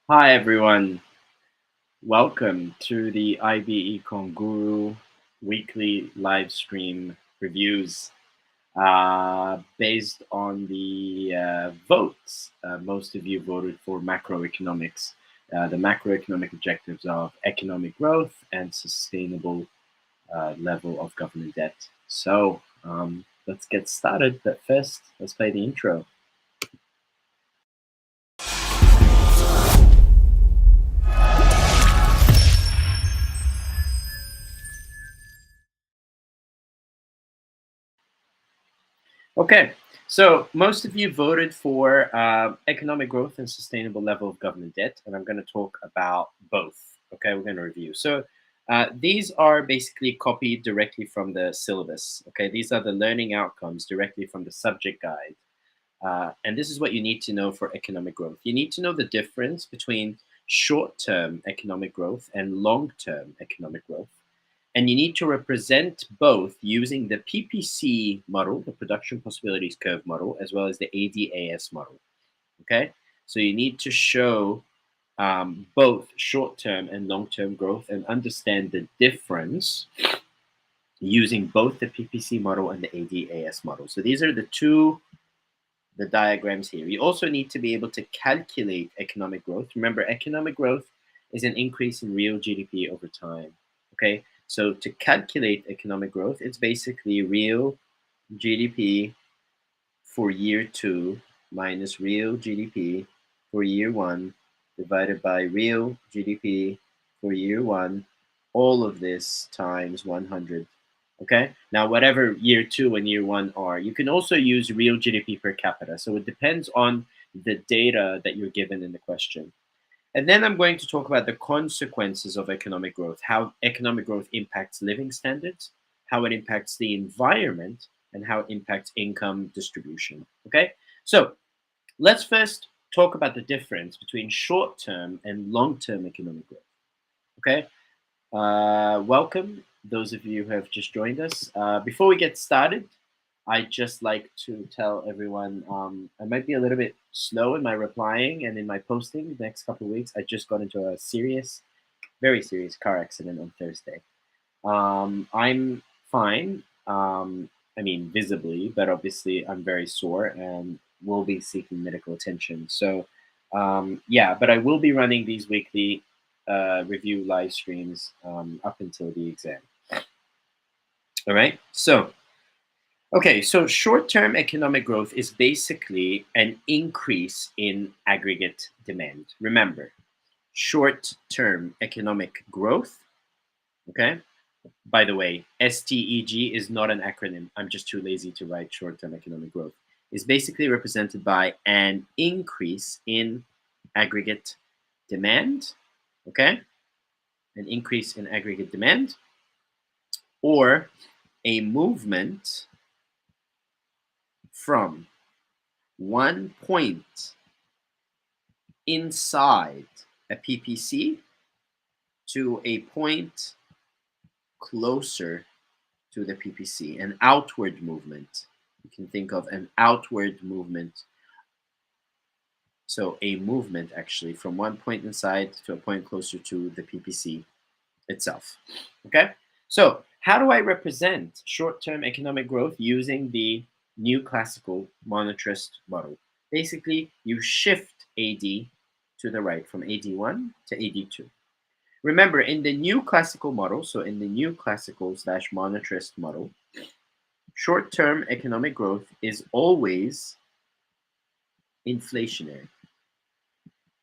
Hi everyone, welcome to the IB Econ Guru weekly live stream reviews based on the votes. Most of you voted for macroeconomics, the macroeconomic objectives of economic growth and sustainable level of government debt. So let's get started, but first let's play the intro. Okay, so most of you voted for economic growth and sustainable level of government debt, and I'm going to talk about both. Okay, we're going to review. So these are basically copied directly from the syllabus. Okay, these are the learning outcomes directly from the subject guide. And this is what you need to know for economic growth. You need to know the difference between short-term economic growth and long-term economic growth. And you need to represent both using the PPC model, the Production Possibilities Curve model, as well as the ADAS model. Okay, so you need to show both short-term and long-term growth and understand the difference using both the PPC model and the ADAS model. So these are the diagrams here. You also need to be able to calculate economic growth. Remember, economic growth is an increase in real GDP over time. Okay, so to calculate economic growth, it's basically real GDP for year 2 minus real GDP for year 1 divided by real GDP for year 1, all of this times 100. Okay, now whatever year 2 and year 1 are, you can also use real GDP per capita. So it depends on the data that you're given in the question. And then I'm going to talk about the consequences of economic growth, how economic growth impacts living standards, how it impacts the environment, and how it impacts income distribution. Okay, so let's first talk about the difference between short-term and long-term economic growth. Okay, welcome those of you who have just joined us. Before we get started, I'd just like to tell everyone I might be a little bit slow in my replying and in my posting the next couple of weeks. I just got into a very serious car accident on Thursday. I'm fine. I mean, visibly, but obviously I'm very sore and will be seeking medical attention. So, yeah, but I will be running these weekly review live streams up until the exam. All right. So, okay. So, short-term economic growth is basically an increase in aggregate demand. Remember, short-term economic growth. Okay. By the way, STEG is not an acronym. I'm just too lazy to write short-term economic growth. It's basically represented by an increase in aggregate demand. Okay. An increase in aggregate demand, or a movement from one point inside a PPC to a point closer to the PPC, an outward movement. You can think of an outward movement. So a movement actually from one point inside to a point closer to the PPC itself. Okay, so how do I represent short-term economic growth using the new classical monetarist model? Basically, you shift AD to the right from AD1 to AD2. Remember, in the new classical model, so in the new classical / monetarist model, short-term economic growth is always inflationary.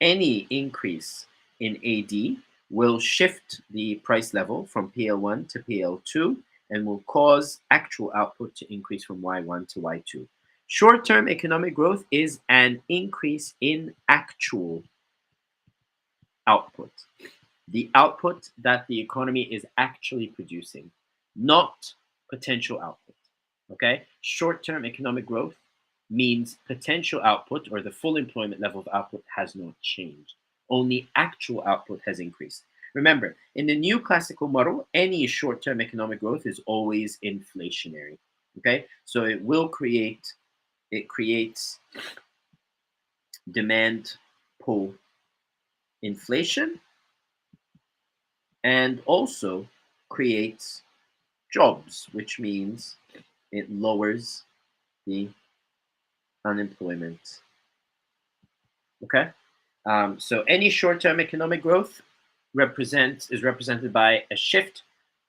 Any increase in AD will shift the price level from PL1 to PL2 and will cause actual output to increase from Y1 to Y2. Short-term economic growth is an increase in actual output. The output that the economy is actually producing, not potential output. Okay? Short-term economic growth means potential output or the full employment level of output has not changed. Only actual output has increased. Remember, in the new classical model, any short-term economic growth is always inflationary. Okay? So it creates demand pull inflation and also creates jobs, which means it lowers the unemployment. Okay, so any short-term economic growth is represented by a shift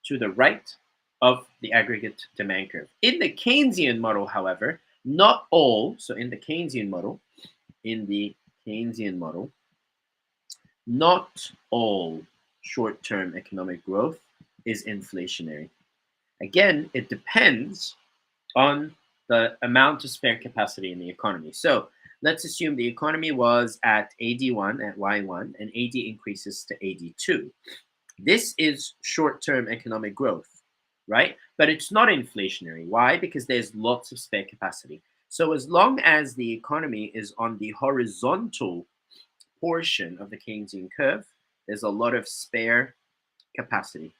to the right of the aggregate demand curve. In the Keynesian model, however, not all. So in the Keynesian model, not all short-term economic growth is inflationary. Again, it depends on the amount of spare capacity in the economy. So let's assume the economy was at AD1, at Y1, and AD increases to AD2. This is short-term economic growth, right? But it's not inflationary. Why? Because there's lots of spare capacity. So as long as the economy is on the horizontal portion of the Keynesian curve, there's a lot of spare capacity.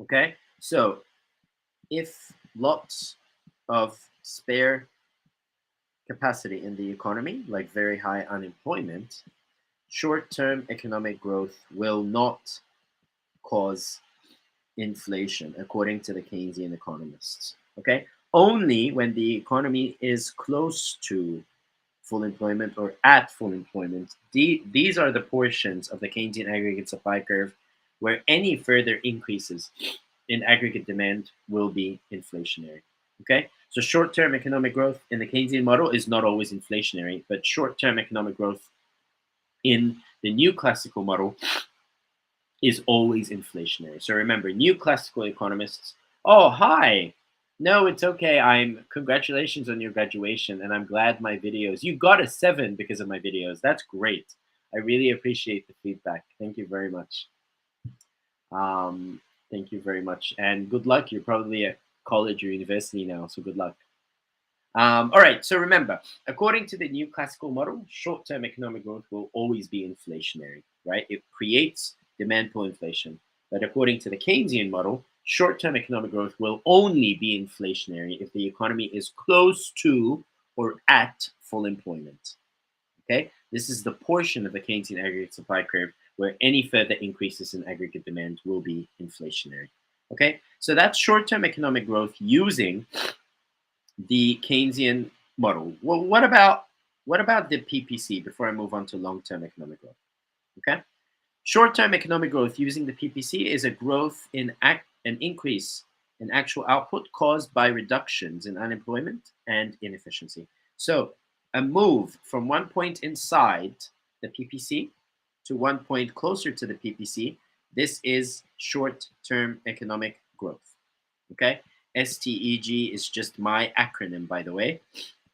Okay, so if lots of spare capacity in the economy, like very high unemployment, short-term economic growth will not cause inflation, according to the Keynesian economists. Okay, only when the economy is close to full employment or at full employment, these are the portions of the Keynesian aggregate supply curve where any further increases in aggregate demand will be inflationary. Okay, so short-term economic growth in the Keynesian model is not always inflationary, but short-term economic growth in the new classical model is always inflationary. So remember, new classical economists, oh, hi. No, it's okay. Congratulations on your graduation, and I'm glad my videos, you got a 7 because of my videos. That's great. I really appreciate the feedback. Thank you very much. Thank you very much. And good luck. You're probably at college or university now, so good luck. All right, so remember, according to the new classical model, short-term economic growth will always be inflationary, right? It creates demand pull inflation. But according to the Keynesian model, short-term economic growth will only be inflationary if the economy is close to or at full employment. Okay, this is the portion of the Keynesian aggregate supply curve where any further increases in aggregate demand will be inflationary. Okay, so that's short-term economic growth using the Keynesian model. Well, what about the PPC before I move on to long-term economic growth? Okay, short-term economic growth using the PPC is a growth in an increase in actual output caused by reductions in unemployment and inefficiency. So a move from one point inside the PPC to one point closer to the PPC, this is short-term economic growth. Okay, STEG is just my acronym, by the way.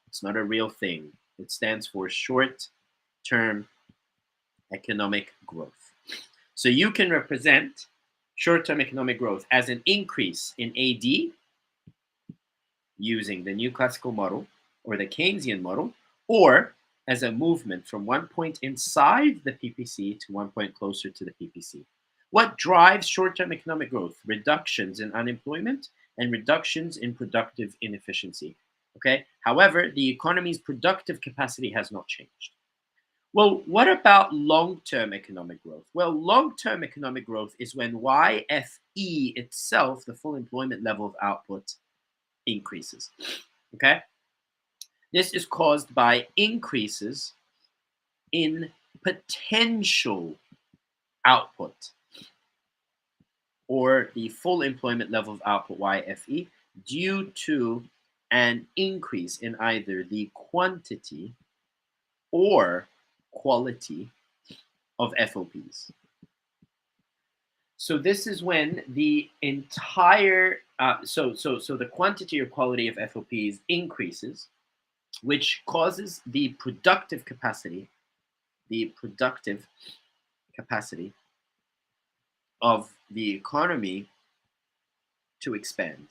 It's not a real thing. It stands for short-term economic growth. So you can represent short-term economic growth as an increase in AD using the new classical model or the Keynesian model, or as a movement from one point inside the PPC to one point closer to the PPC. What drives short-term economic growth? Reductions in unemployment and reductions in productive inefficiency. Okay. However, the economy's productive capacity has not changed. Well, what about long-term economic growth? Well, long-term economic growth is when YFE itself, the full employment level of output, increases. Okay? This is caused by increases in potential output, or the full employment level of output, YFE, due to an increase in either the quantity or quality of FOPs. So this is when the entire so the quantity or quality of FOPs increases, which causes the productive capacity of the economy to expand.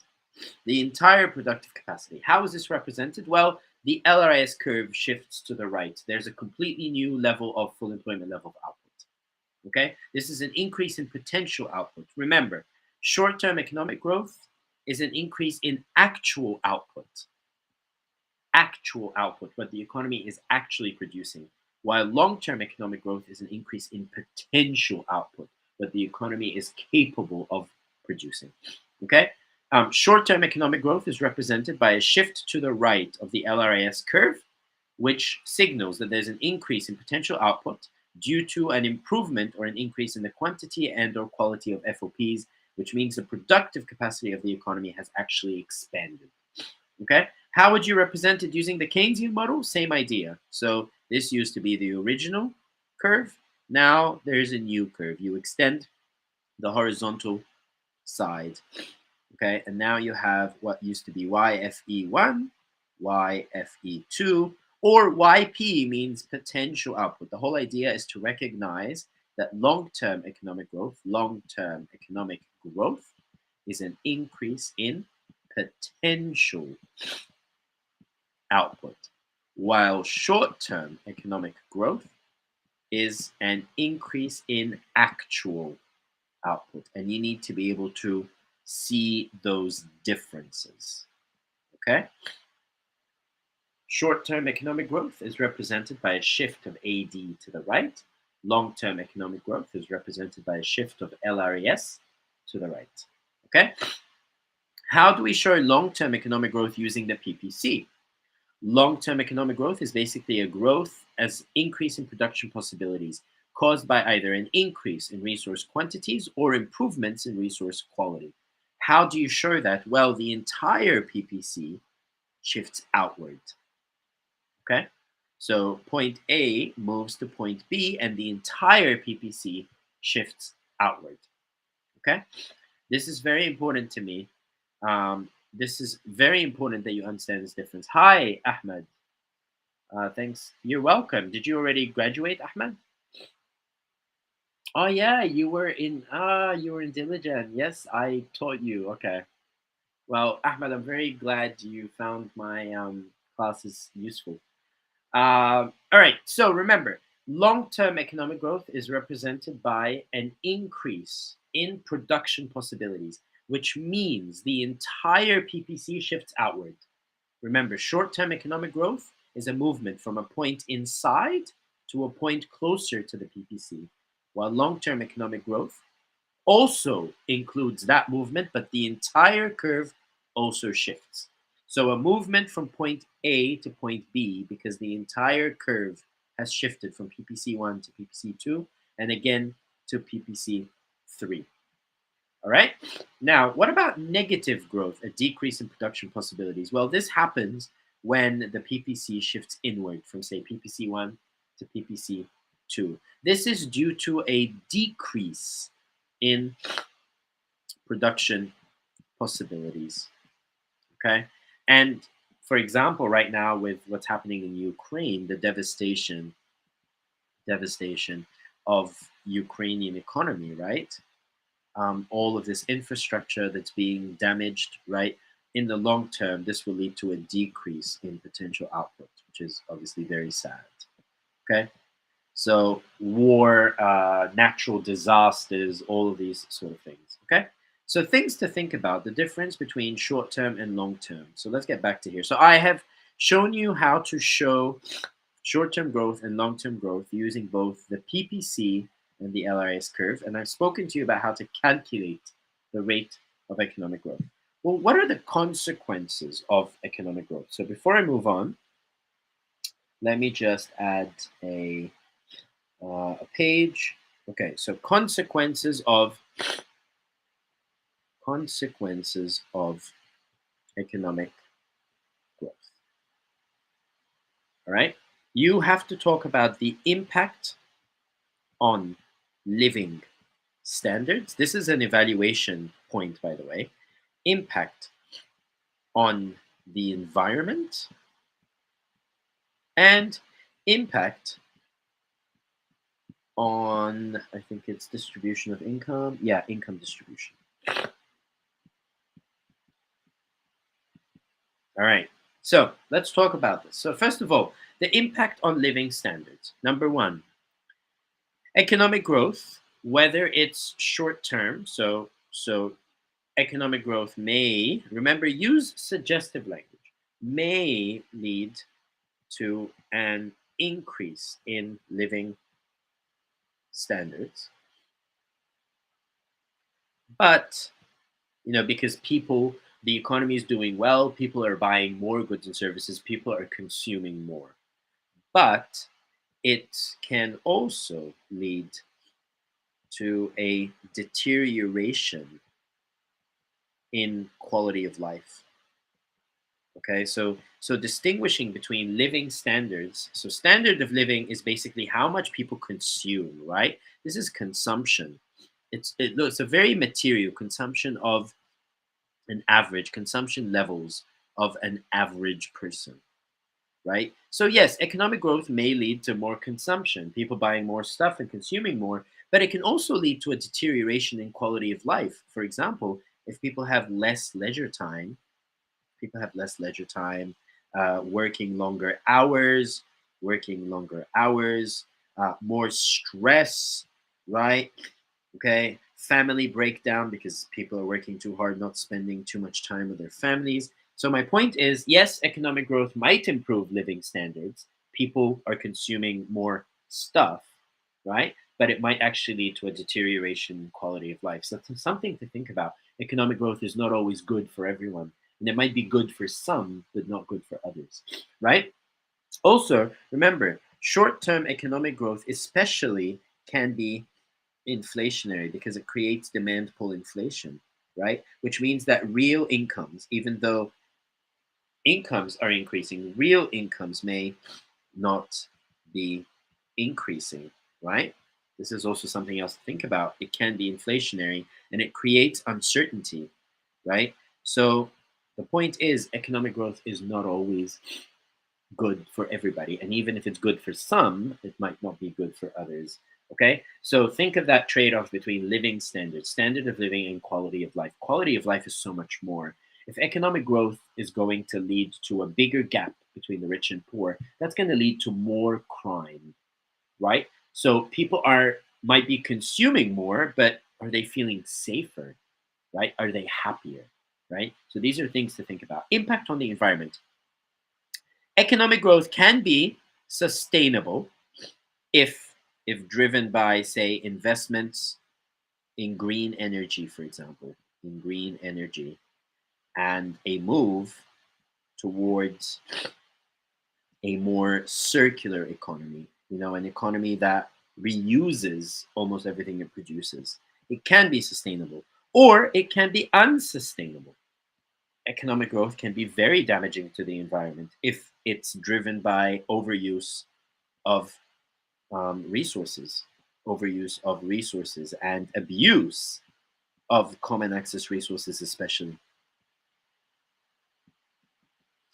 The entire productive capacity. How is this represented? Well, the LRIS curve shifts to the right. There's a completely new level of full employment level of output. Okay, this is an increase in potential output. Remember, short-term economic growth is an increase in actual output. Actual output, what the economy is actually producing. while long-term economic growth is an increase in potential output that the economy is capable of producing. Okay? Short-term economic growth is represented by a shift to the right of the LRAS curve, which signals that there's an increase in potential output due to an improvement or an increase in the quantity and or quality of FOPs, which means the productive capacity of the economy has actually expanded. Okay? How would you represent it using the Keynesian model? Same idea. So this used to be the original curve. Now there's a new curve. You extend the horizontal side. Okay, and now you have what used to be YFE1, YFE2, or YP means potential output. The whole idea is to recognize that long-term economic growth is an increase in potential output, while short-term economic growth is an increase in actual output. And you need to be able to see those differences. Okay? Short-term economic growth is represented by a shift of AD to the right. Long-term economic growth is represented by a shift of LRES to the right. Okay? How do we show long-term economic growth using the PPC? Long-term economic growth is basically a growth as increase in production possibilities caused by either an increase in resource quantities or improvements in resource quality. How do you show that? Well, the entire PPC shifts outward. Okay? So point A moves to point B and the entire PPC shifts outward. Okay? This is very important to me. This is very important that you understand this difference. Hi, Ahmed. Thanks. You're welcome. Did you already graduate, Ahmed? Oh yeah, you were in Diligent. Yes, I taught you. Okay. Well, Ahmed, I'm very glad you found my classes useful. All right. So remember, long-term economic growth is represented by an increase in production possibilities, which means the entire PPC shifts outward. Remember, short-term economic growth is a movement from a point inside to a point closer to the PPC, while long-term economic growth also includes that movement, but the entire curve also shifts. So a movement from point A to point B because the entire curve has shifted from PPC1 to PPC2 and again to PPC3. All right. Now, what about negative growth, a decrease in production possibilities? Well, this happens when the PPC shifts inward from, say, PPC1 to PPC2. This is due to a decrease in production possibilities. Okay. And for example, right now with what's happening in Ukraine, the devastation of Ukrainian economy, right? All of this infrastructure that's being damaged, right? In the long term, this will lead to a decrease in potential output, which is obviously very sad. Okay, so war, natural disasters, all of these sort of things. Okay, so things to think about: the difference between short term and long term. So let's get back to here. So I have shown you how to show short-term growth and long-term growth using both the PPC and the LRS curve, and I've spoken to you about how to calculate the rate of economic growth. Well, what are the consequences of economic growth? So before I move on, let me just add a page. Okay, so consequences of economic growth. All right, you have to talk about the impact on living standards. This is an evaluation point, by the way. Impact on the environment and impact on, I think it's distribution of income. Yeah, income distribution. All right, so let's talk about this. So first of all, the impact on living standards. Number one, economic growth, whether it's short term, so economic growth may, remember, use suggestive language, may lead to an increase in living standards, but because the economy is doing well, people are buying more goods and services, people are consuming more. But it can also lead to a deterioration in quality of life. Okay, so distinguishing between living standards. So standard of living is basically how much people consume, right? This is consumption. It's a very material consumption of an average consumption levels of an average person, right? So yes, economic growth may lead to more consumption, people buying more stuff and consuming more, but it can also lead to a deterioration in quality of life. For example, if people have less leisure time, working longer hours, more stress, right? Okay, family breakdown because people are working too hard, not spending too much time with their families. So my point is, yes, economic growth might improve living standards. People are consuming more stuff, right? But it might actually lead to a deterioration in quality of life. So it's something to think about. Economic growth is not always good for everyone, and it might be good for some, but not good for others, right? Also, remember, short-term economic growth especially can be inflationary because it creates demand pull inflation, right? Which means that real incomes, even though incomes are increasing, real incomes may not be increasing, right? This is also something else to think about. It can be inflationary and it creates uncertainty, right? So the point is, economic growth is not always good for everybody. And even if it's good for some, it might not be good for others. Okay, so think of that trade-off between living standards, standard of living, and quality of life. Quality of life is so much more. If economic growth is going to lead to a bigger gap between the rich and poor, that's going to lead to more crime, right? So people might be consuming more, but are they feeling safer, right? Are they happier, right? So these are things to think about. Impact on the environment. Economic growth can be sustainable if driven by, say, investments in green energy, for example, in green energy, and a move towards a more circular economy, an economy that reuses almost everything it produces. It can be sustainable, or it can be unsustainable. Economic growth can be very damaging to the environment if it's driven by of resources, overuse of resources, and abuse of common access resources, especially.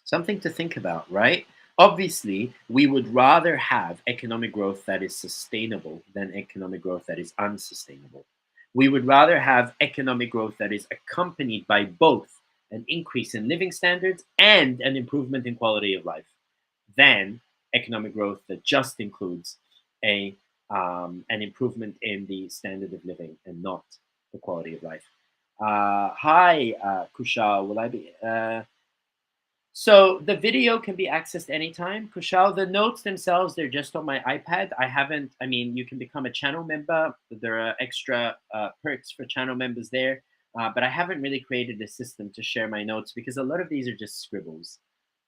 Something to think about, right? Obviously, we would rather have economic growth that is sustainable than economic growth that is unsustainable. We would rather have economic growth that is accompanied by both an increase in living standards and an improvement in quality of life than economic growth that just includes a an improvement in the standard of living and not the quality of life. Hi, Kushal. Will I be? So the video can be accessed anytime. Kushal, the notes themselves, they're just on my iPad. I mean, you can become a channel member. There are extra perks for channel members there. But I haven't really created a system to share my notes because a lot of these are just scribbles,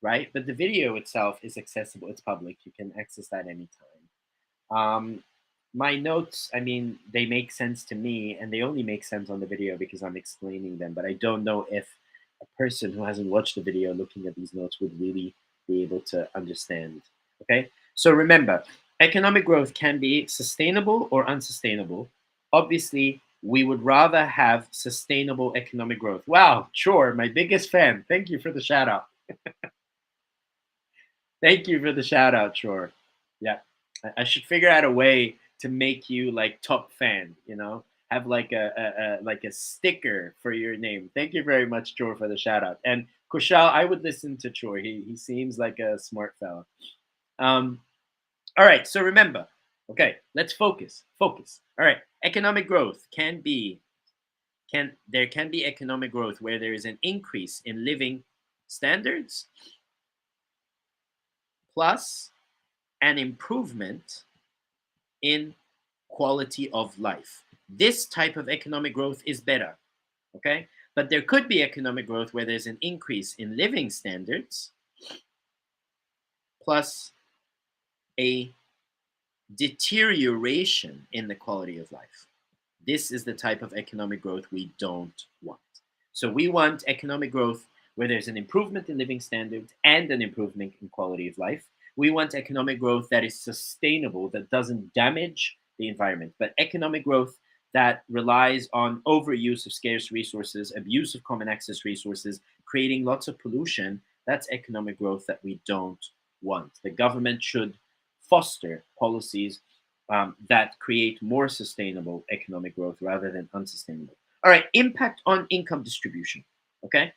right? But the video itself is accessible. It's public. You can access that anytime. My notes, I mean, they make sense to me and they only make sense on the video because I'm explaining them. But I don't know if a person who hasn't watched the video looking at these notes would really be able to understand. Okay, so remember, economic growth can be sustainable or unsustainable. Obviously, we would rather have sustainable economic growth. Wow, sure, my biggest fan. Thank you for the shout out. Thank you for the shout out, sure. Yeah, I should figure out a way to make you like top fan. Have like a sticker for your name. Thank you very much, Chor, for the shout out. And Kushal, I would listen to Chor. He seems like a smart fella. Um, all right, so remember, okay, let's focus. Focus. All right, economic growth there can be economic growth where there is an increase in living standards plus an improvement in quality of life. This type of economic growth is better, okay? But there could be economic growth where there's an increase in living standards plus a deterioration in the quality of life. This is the type of economic growth we don't want. So we want economic growth where there's an improvement in living standards and an improvement in quality of life. We want economic growth that is sustainable, that doesn't damage the environment, but economic growth that relies on overuse of scarce resources, abuse of common access resources, creating lots of pollution. That's economic growth that we don't want. The government should foster policies that create more sustainable economic growth rather than unsustainable. All right, impact on income distribution. Okay,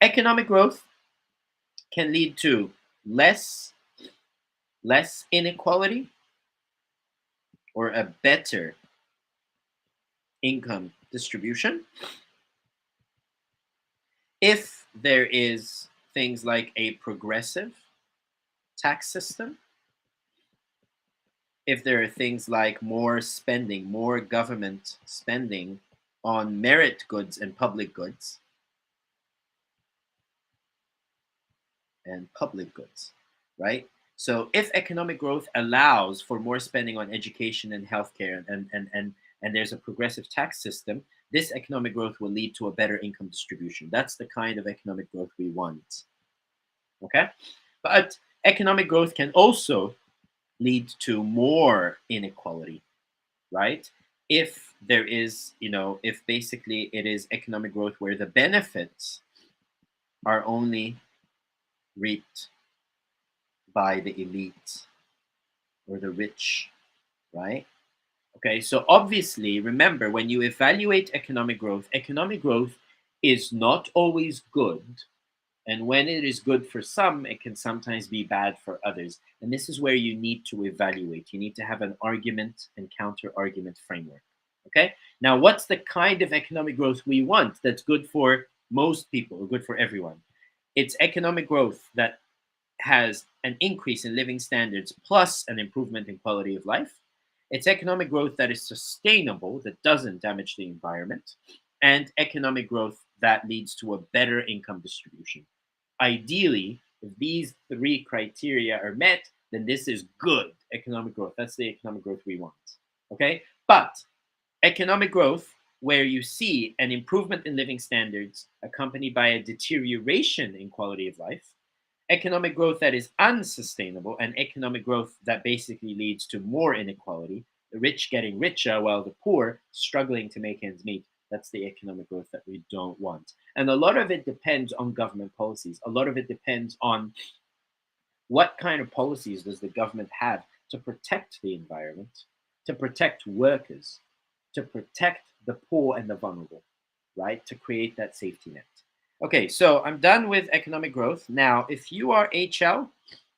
economic growth can lead to less inequality or a better income distribution if there is things like a progressive tax system, if there are things like more spending, more government spending on merit goods and public goods, right? So if economic growth allows for more spending on education and healthcare and there's a progressive tax system, this economic growth will lead to a better income distribution. That's the kind of economic growth we want. Okay? But economic growth can also lead to more inequality, right? If there is, if basically it is economic growth where the benefits are only reaped by the elite or the rich, right? Okay, so obviously, remember, when you evaluate economic growth is not always good. And when it is good for some, it can sometimes be bad for others. And this is where you need to evaluate. You need to have an argument and counter argument framework. Okay, now what's the kind of economic growth we want that's good for most people or good for everyone? It's economic growth that has an increase in living standards plus an improvement in quality of life. It's economic growth that is sustainable, that doesn't damage the environment, and economic growth that leads to a better income distribution. Ideally, if these three criteria are met, then this is good economic growth. That's the economic growth we want. Okay? But economic growth where you see an improvement in living standards accompanied by a deterioration in quality of life, economic growth that is unsustainable, and economic growth that basically leads to more inequality, the rich getting richer while the poor struggling to make ends meet. That's the economic growth that we don't want. And a lot of it depends on government policies. A lot of it depends on what kind of policies does the government have to protect the environment, to protect workers, to protect the poor and the vulnerable, right? To create that safety net. Okay, so I'm done with economic growth. Now, if you are HL,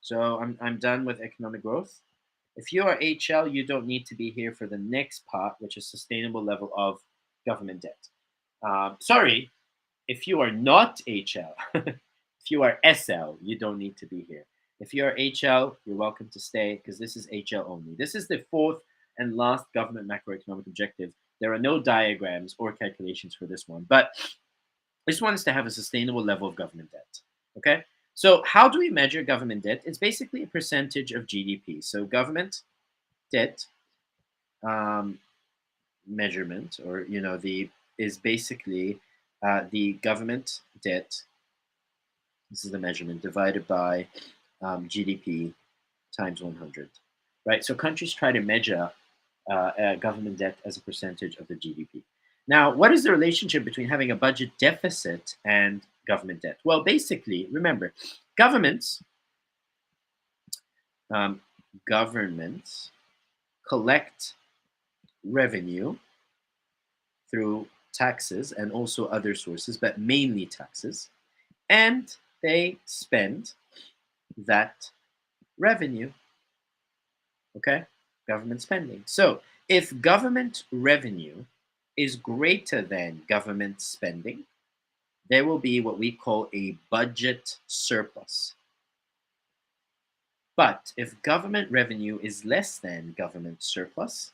so I'm done with economic growth. If you are HL, you don't need to be here for the next part, which is sustainable level of government debt. Sorry, if you are not HL, if you are SL, you don't need to be here. If you are HL, you're welcome to stay because this is HL only. This is the fourth and last government macroeconomic objective. There are no diagrams or calculations for this one, but this one is to have a sustainable level of government debt. Okay, so how do we measure government debt? It's basically a percentage of GDP. So government debt measurement, or is basically the government debt. This is the measurement divided by GDP times 100, right? So countries try to measure government debt as a percentage of the GDP. Now, what is the relationship between having a budget deficit and government debt? Well, basically, remember, governments collect revenue through taxes and also other sources, but mainly taxes, and they spend that revenue. Okay, government spending. So if government revenue is greater than government spending, there will be what we call a budget surplus. But if government revenue is less than government surplus,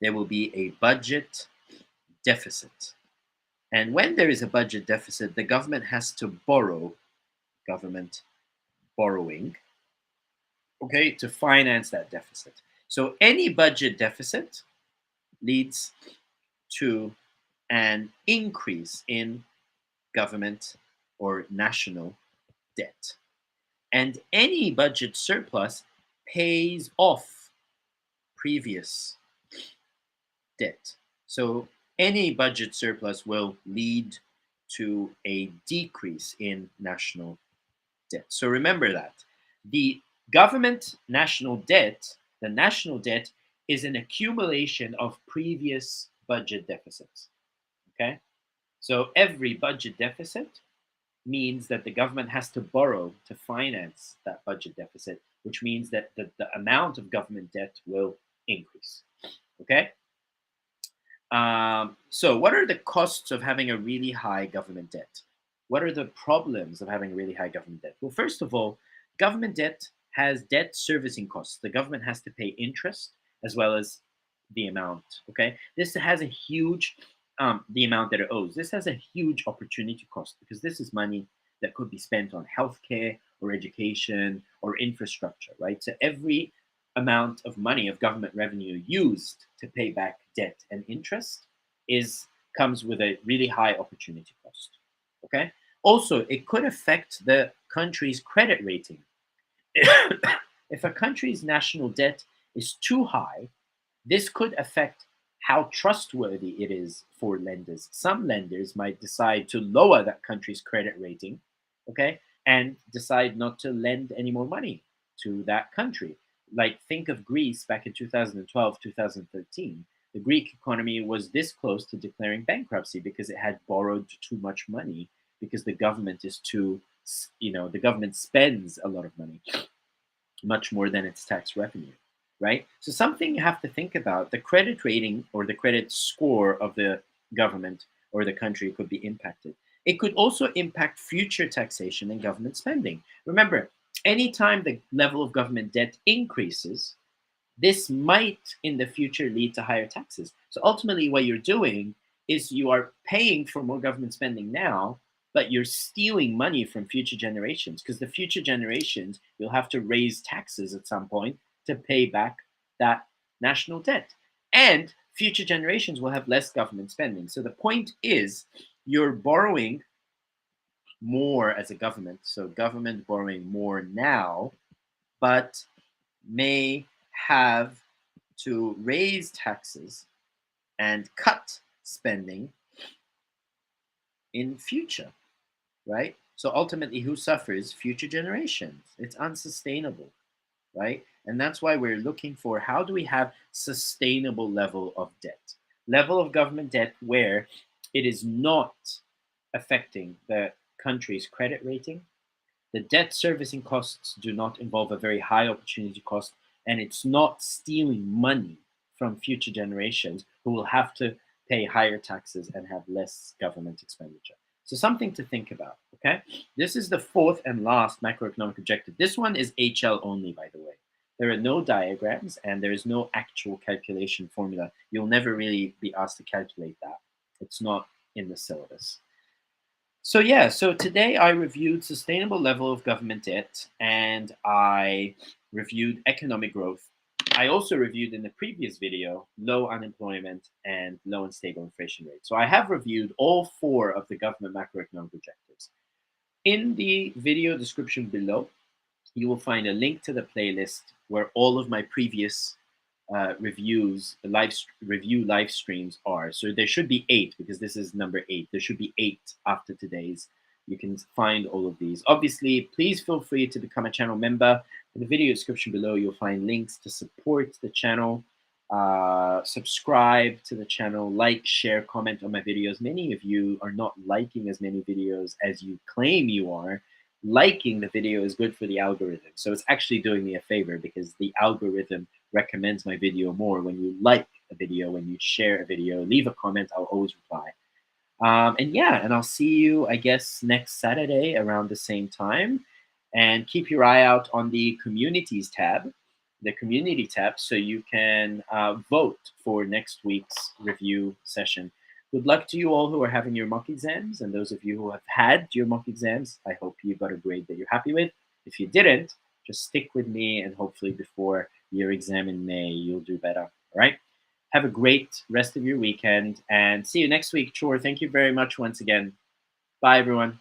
there will be a budget deficit. And when there is a budget deficit, the government has to borrow, government borrowing, okay, to finance that deficit. So any budget deficit leads to an increase in government or national debt. And any budget surplus pays off previous debt. So any budget surplus will lead to a decrease in national debt. So remember that the government national debt, the national debt is an accumulation of previous budget deficits. Okay? So every budget deficit means that the government has to borrow to finance that budget deficit, which means that the amount of government debt will increase. Okay? So what are the costs of having a really high government debt? What are the problems of having really high government debt? Well, first of all, government debt has debt servicing costs. The government has to pay interest as well as the amount. Okay, this has a huge the amount that it owes. This has a huge opportunity cost because this is money that could be spent on healthcare or education or infrastructure, right? So every amount of money of government revenue used to pay back debt and interest comes with a really high opportunity cost. Okay. Also, it could affect the country's credit rating. If a country's national debt is too high, this could affect how trustworthy it is for lenders. Some lenders might decide to lower that country's credit rating, okay, and decide not to lend any more money to that country. Like, think of Greece back in 2012, 2013. The Greek economy was this close to declaring bankruptcy because it had borrowed too much money because the government is too, the government spends a lot of money, much more than its tax revenue, right? So something you have to think about, the credit rating or the credit score of the government or the country could be impacted. It could also impact future taxation and government spending. Remember, anytime the level of government debt increases, this might in the future lead to higher taxes. So ultimately what you're doing is you are paying for more government spending now, but you're stealing money from future generations because the future generations, you'll have to raise taxes at some point to pay back that national debt. And future generations will have less government spending. So the point is you're borrowing more as a government. So government borrowing more now, but may have to raise taxes and cut spending in future, right? So ultimately, who suffers? Future generations. It's unsustainable, right? And that's why we're looking for how do we have sustainable level of debt, level of government debt where it is not affecting the country's credit rating. The debt servicing costs do not involve a very high opportunity cost, and it's not stealing money from future generations who will have to pay higher taxes and have less government expenditure. So something to think about, okay? This is the fourth and last macroeconomic objective. This one is HL only, by the way. There are no diagrams and there is no actual calculation formula. You'll never really be asked to calculate that. It's not in the syllabus. So yeah, so today I reviewed sustainable level of government debt and I reviewed economic growth. I also reviewed in the previous video low unemployment and low and stable inflation rate. So I have reviewed all four of the government macroeconomic objectives. In the video description below, you will find a link to the playlist where all of my previous review live streams are. So there should be 8 because this is number 8. There should be 8 after today's. You can find all of these. Obviously, please feel free to become a channel member. In the video description below, you'll find links to support the channel, subscribe to the channel, like, share, comment on my videos. Many of you are not liking as many videos as you claim you are. Liking the video is good for the algorithm. So it's actually doing me a favor because the algorithm recommends my video more when you like a video, when you share a video, leave a comment, I'll always reply. And yeah, and I'll see you, I guess, next Saturday around the same time. And keep your eye out on the communities tab, the community tab, so you can vote for next week's review session. Good luck to you all who are having your mock exams, and those of you who have had your mock exams, I hope you got a grade that you're happy with. If you didn't, just stick with me, and hopefully before your exam in May, you'll do better. All right? Have a great rest of your weekend, and see you next week. Chor, thank you very much once again. Bye, everyone.